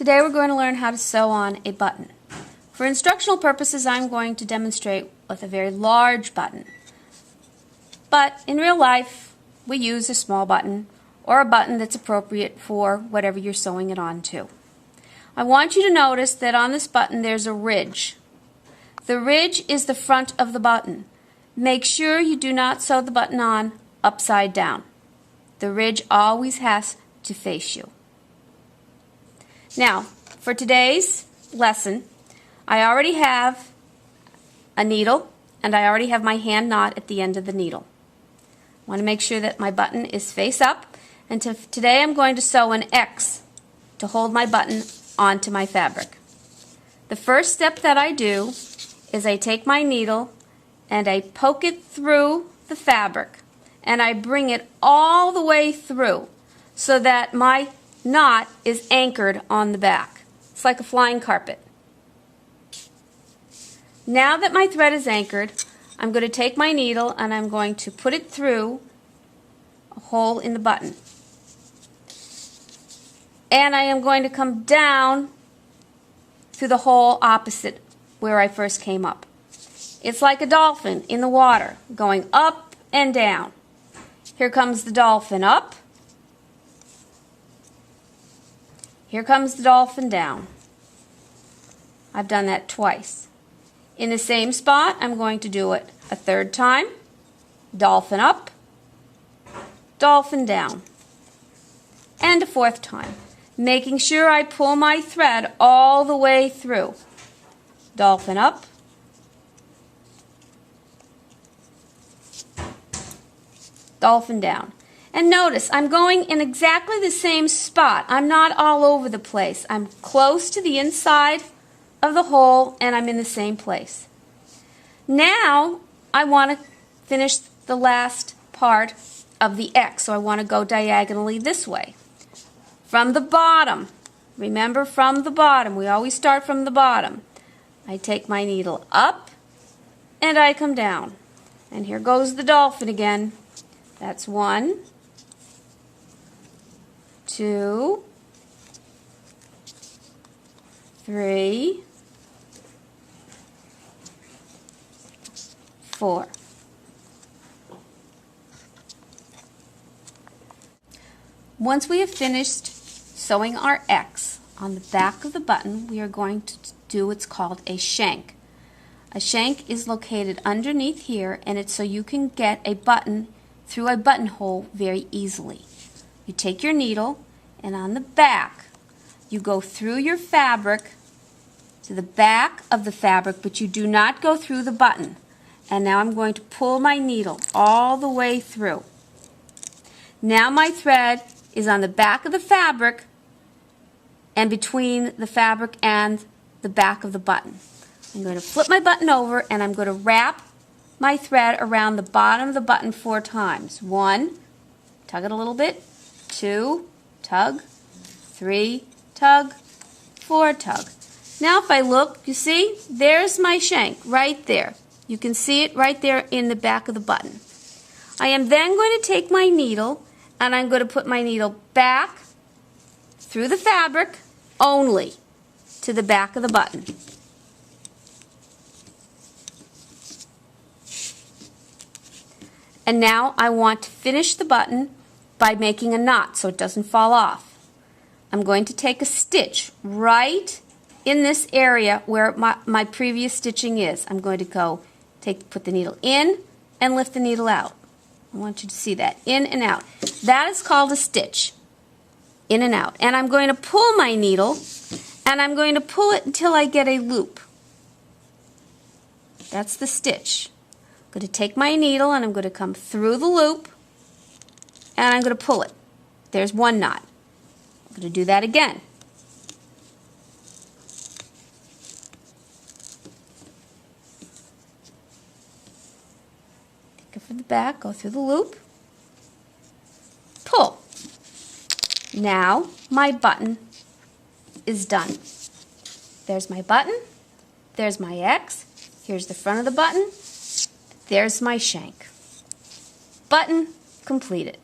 Today we're going to learn how to sew on a button. For instructional purposes, I'm going to demonstrate with a very large button. But in real life, we use a small button or a button that's appropriate for whatever you're sewing it onto. I want you to notice that on this button there's a ridge. The ridge is the front of the button. Make sure you do not sew the button on upside down. The ridge always has to face you. Now, for today's lesson, I already have a needle and I already have my hand knot at the end of the needle. I want to make sure that my button is face up, and today I'm going to sew an X to hold my button onto my fabric. The first step that I do is I take my needle and I poke it through the fabric and I bring it all the way through so that my knot is anchored on the back. It's like a flying carpet. Now that my thread is anchored, I'm going to take my needle and I'm going to put it through a hole in the button. And I am going to come down through the hole opposite where I first came up. It's like a dolphin in the water, going up and down. Here comes the dolphin up. Here comes the dolphin down. I've done that twice. In the same spot, I'm going to do it a third time. Dolphin up, dolphin down. And a fourth time, making sure I pull my thread all the way through. Dolphin up, dolphin down. And notice, I'm going in exactly the same spot. I'm not all over the place. I'm close to the inside of the hole and I'm in the same place. Now, I want to finish the last part of the X, so I want to go diagonally this way. From the bottom, remember, from the bottom, we always start from the bottom. I take my needle up and I come down. And here goes the dolphin again. That's 1, 2, 3, 4. Once we have finished sewing our X on the back of the button, we are going to do what's called a shank. A shank is located underneath here, and it's so you can get a button through a buttonhole very easily. You take your needle, and on the back, you go through your fabric to the back of the fabric, but you do not go through the button. And now I'm going to pull my needle all the way through. Now my thread is on the back of the fabric and between the fabric and the back of the button. I'm going to flip my button over and I'm going to wrap my thread around the bottom of the button 4 times. 1, tug it a little bit, 2, tug, 3, tug, 4, tug. Now if I look, you see, there's my shank right there. You can see it right there in the back of the button. I am then going to take my needle and I'm going to put my needle back through the fabric only to the back of the button. And now I want to finish the button by making a knot so it doesn't fall off. I'm going to take a stitch right in this area where my previous stitching is. I'm going to go put the needle in and lift the needle out. I want you to see that, in and out. That is called a stitch, in and out. And I'm going to pull my needle and I'm going to pull it until I get a loop. That's the stitch. I'm going to take my needle and I'm going to come through the loop and I'm going to pull it. There's one knot. I'm going to do that again. Take it from the back, go through the loop, pull. Now my button is done. There's my button, there's my X, here's the front of the button, there's my shank. Button completed.